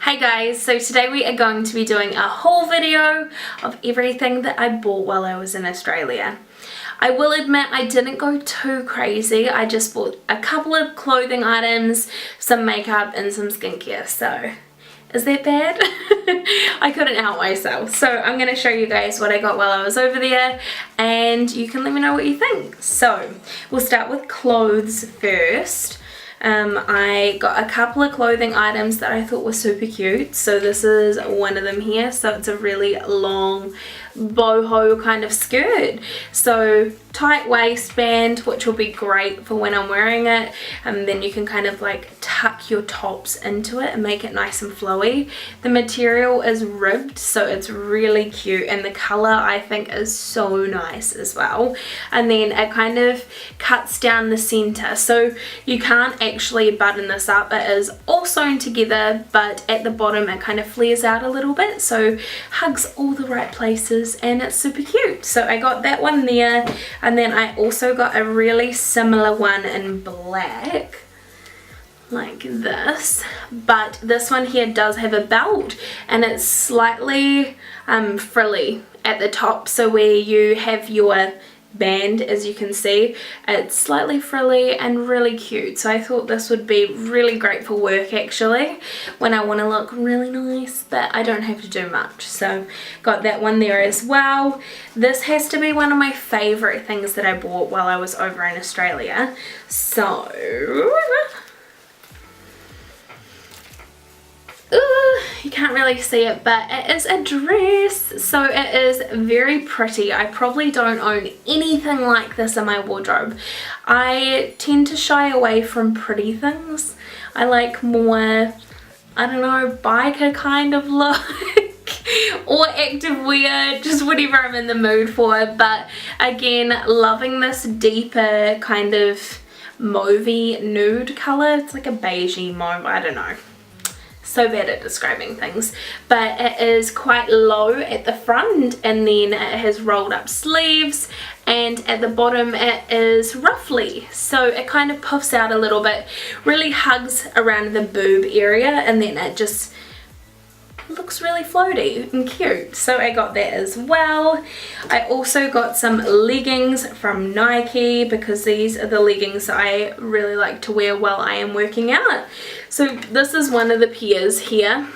Hey guys, so today we are going to be doing a haul video of everything that I bought while I was in Australia. I will admit I didn't go too crazy. I just bought a couple of clothing items, some makeup and some skincare. So is that bad? I couldn't help myself. So I'm going to show you guys what I got while I was over there and you can let me know what you think. So we'll start with clothes first. I got a couple of clothing items that I thought were super cute. So this is one of them here. So it's a really long boho kind of skirt. So tight waistband, which will be great for when I'm wearing it. And then you can kind of like tuck your tops into it and make it nice and flowy. The material is ribbed, so it's really cute. And the color I think is so nice as well. And then it kind of cuts down the center. So you can't actually button this up. It is all sewn together, but at the bottom it kind of flares out a little bit. So hugs all the right places and it's super cute. So I got that one there. And then I also got a really similar one in black, like this, but this one here does have a belt and it's slightly frilly at the top. So where you have your band, as you can see, it's slightly frilly and really cute. So I thought this would be really great for work actually, when I want to look really nice but I don't have to do much. So got that one there as well. This has to be one of my favorite things that I bought while I was over in Australia. So you can't really see it, but it is a dress. So it is very pretty. I probably don't own anything like this in my wardrobe. I tend to shy away from pretty things. I like more, I don't know, biker kind of look or active wear, just whatever I'm in the mood for. But again, loving this deeper kind of mauvey nude color. It's like a beigey mauve, I don't know. So bad at describing things, but it is quite low at the front and then it has rolled up sleeves, and at the bottom it is ruffly, so it kind of puffs out a little bit, really hugs around the boob area, and then it just looks really floaty and cute. So I got that as well. I also got some leggings from Nike because these are the leggings I really like to wear while I am working out. So this is one of the pairs here,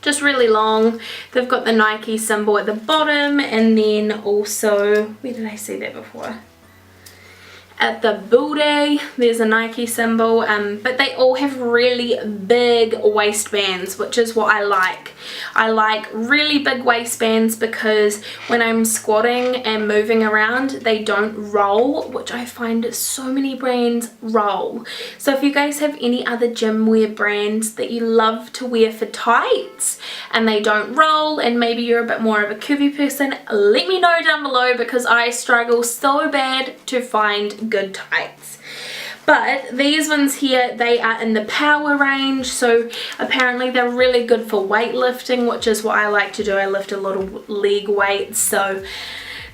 just really long. They've got the Nike symbol at the bottom, and then also, where did I see that before? At the booty there's a Nike symbol, but they all have really big waistbands, which is what I like. I like really big waistbands because when I'm squatting and moving around they don't roll, which I find so many brands roll. So if you guys have any other gym wear brands that you love to wear for tights and they don't roll, and maybe you're a bit more of a curvy person, let me know down below because I struggle so bad to find good tights. But these ones here, they are in the power range, so apparently they're really good for weightlifting, which is what I like to do. I lift a lot of leg weights, so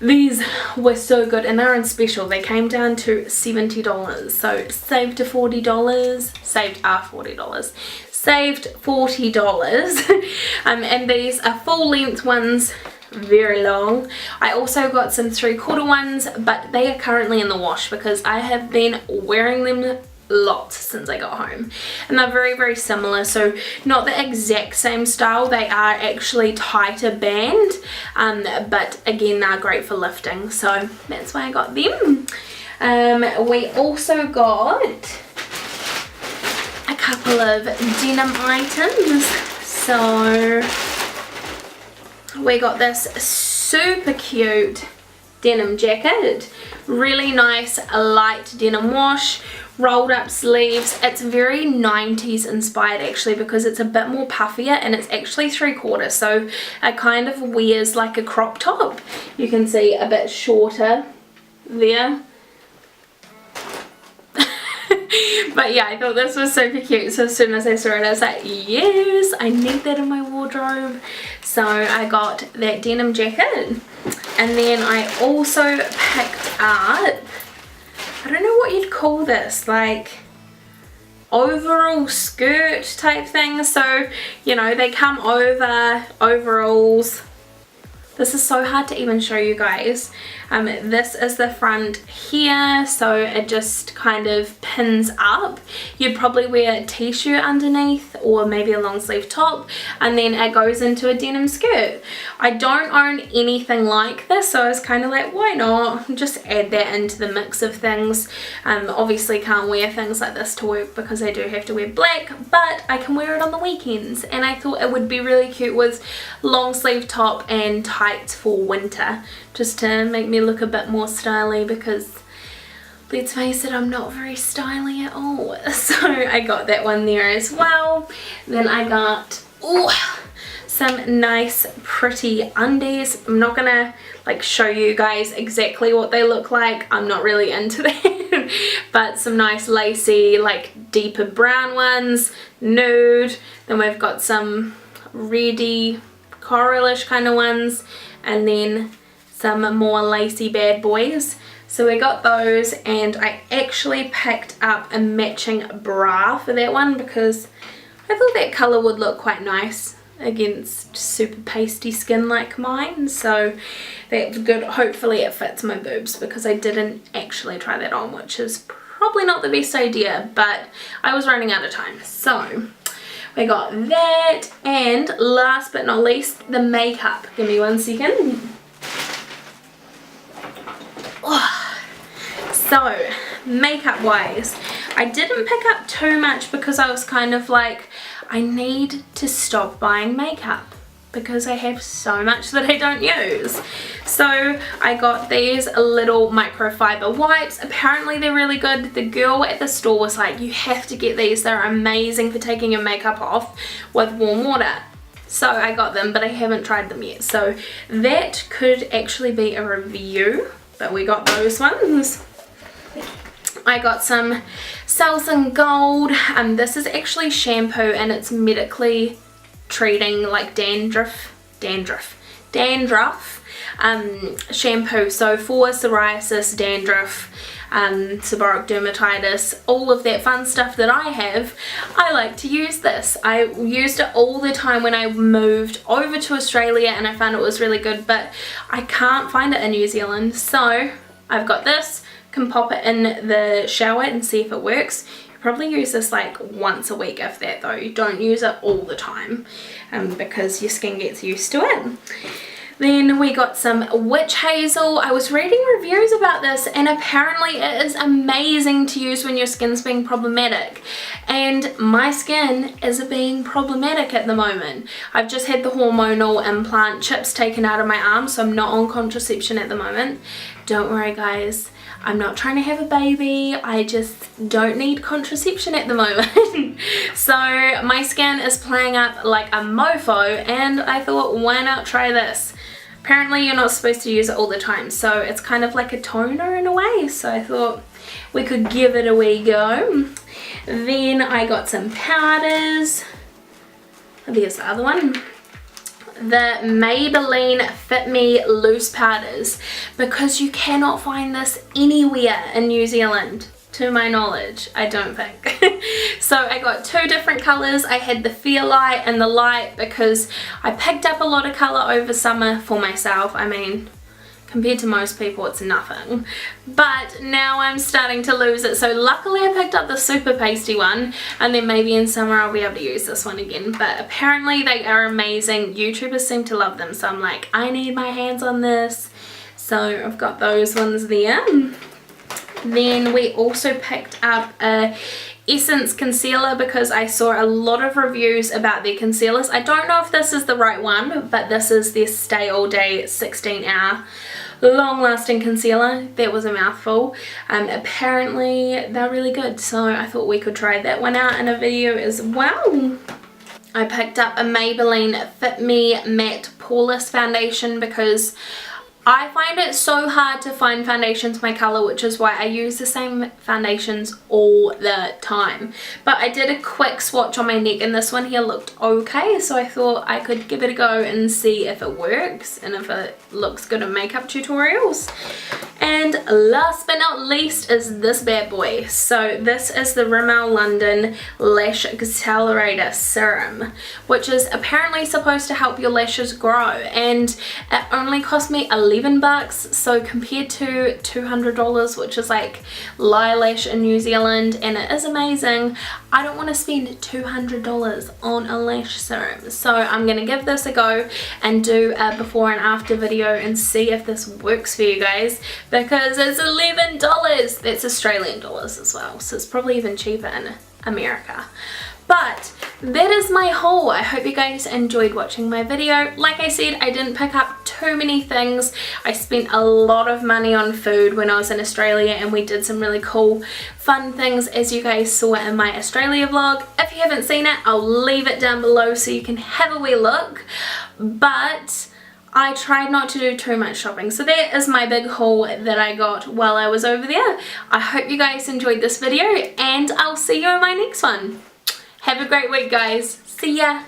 these were so good, and they're on special. They came down to $70, so saved to $40, saved $40, saved $40. And these are full length ones, very long. I also got some 3/4 ones, but they are currently in the wash because I have been wearing them lots since I got home, and they're very similar. So not the exact same style, they are actually tighter band, but again they're great for lifting, so that's why I got them. We also got a couple of denim items. So we got this super cute denim jacket, really nice light denim wash, rolled up sleeves. It's very 90s inspired actually because it's a bit more puffier and it's actually 3/4, so it kind of wears like a crop top. You can see a bit shorter there. But yeah, I thought this was super cute, so as soon as I saw it I was like, yes, I need that in my wardrobe. So I got that denim jacket, and then I also picked up, I don't know what you'd call this, like overall skirt type thing, so you know they come over overalls. This is so hard to even show you guys. This is the front here, so it just kind of pins up. You'd probably wear a t-shirt underneath or maybe a long sleeve top, and then it goes into a denim skirt. I don't own anything like this, so I was kind of like, why not just add that into the mix of things. Obviously can't wear things like this to work because I do have to wear black, but I can wear it on the weekends, and I thought it would be really cute with long sleeve top and tights for winter, just to make me look a bit more stylish, because let's face it, I'm not very stylish at all. So I got that one there as well. Then I got some nice pretty undies. I'm not gonna like show you guys exactly what they look like, I'm not really into that. But some nice lacy, like deeper brown ones, nude. Then we've got some reddy coralish kind of ones, and then some more lacy bad boys. So we got those, and I actually picked up a matching bra for that one because I thought that colour would look quite nice against super pasty skin like mine, so that's good. Hopefully it fits my boobs, because I didn't actually try that on, which is probably not the best idea, but I was running out of time. So we got that, and last but not least, the makeup. Give me 1 second. So makeup wise, I didn't pick up too much because I was kind of like, I need to stop buying makeup because I have so much that I don't use. So I got these little microfiber wipes. Apparently they're really good. The girl at the store was like, you have to get these, they're amazing for taking your makeup off with warm water. So I got them, but I haven't tried them yet, so that could actually be a review, but we got those ones. I got some Selsun Gold. This is actually shampoo, and it's medically treating like dandruff shampoo, so for psoriasis, dandruff, seborrheic dermatitis, all of that fun stuff that I have. I like to use this. I used it all the time when I moved over to Australia, and I found it was really good, but I can't find it in New Zealand, so I've got this. Can pop it in the shower and see if it works. You probably use this like once a week, if that, though. You don't use it all the time because your skin gets used to it. Then we got some witch hazel. I was reading reviews about this, and apparently it is amazing to use when your skin's being problematic, and my skin is being problematic at the moment. I've just had the hormonal implant chips taken out of my arm, so I'm not on contraception at the moment. Don't worry guys, I'm not trying to have a baby, I just don't need contraception at the moment. So my skin is playing up like a mofo, and I thought, why not try this? Apparently you're not supposed to use it all the time, so it's kind of like a toner in a way, so I thought we could give it a wee go. Then I got some powders. There's the other one. The Maybelline Fit Me loose powders, because you cannot find this anywhere in New Zealand, to my knowledge, I don't think. So I got two different colours. I had the Fair Light and the Light because I picked up a lot of colour over summer for myself. I mean, compared to most people it's nothing, but now I'm starting to lose it, so luckily I picked up the super pasty one, and then maybe in summer I'll be able to use this one again. But apparently they are amazing. YouTubers seem to love them, so I'm like, I need my hands on this. So I've got those ones there. Then we also picked up a Essence concealer because I saw a lot of reviews about their concealers. I don't know if this is the right one, but this is their Stay All Day 16-hour long lasting concealer. That was a mouthful. Apparently they're really good, so I thought we could try that one out in a video as well. I picked up a Maybelline Fit Me Matte Poreless foundation because I find it so hard to find foundations my colour, which is why I use the same foundations all the time. But I did a quick swatch on my neck and this one here looked okay, so I thought I could give it a go and see if it works and if it looks good in makeup tutorials. And last but not least is this bad boy. So this is the Rimmel London Lash Accelerator Serum, which is apparently supposed to help your lashes grow, and it only cost me 11 bucks, so compared to $200, which is like Lash in New Zealand, and it is amazing, I don't want to spend $200 on a lash serum. So I'm gonna give this a go and do a before and after video and see if this works for you guys, because it's $11. That's Australian dollars as well, so it's probably even cheaper in America. But that is my haul. I hope you guys enjoyed watching my video. Like I said, I didn't pick up too many things. I spent a lot of money on food when I was in Australia, and we did some really cool fun things, as you guys saw in my Australia vlog. If you haven't seen it, I'll leave it down below so you can have a wee look. But I tried not to do too much shopping, so that is my big haul that I got while I was over there. I hope you guys enjoyed this video, and I'll see you in my next one. Have a great week, guys. See ya.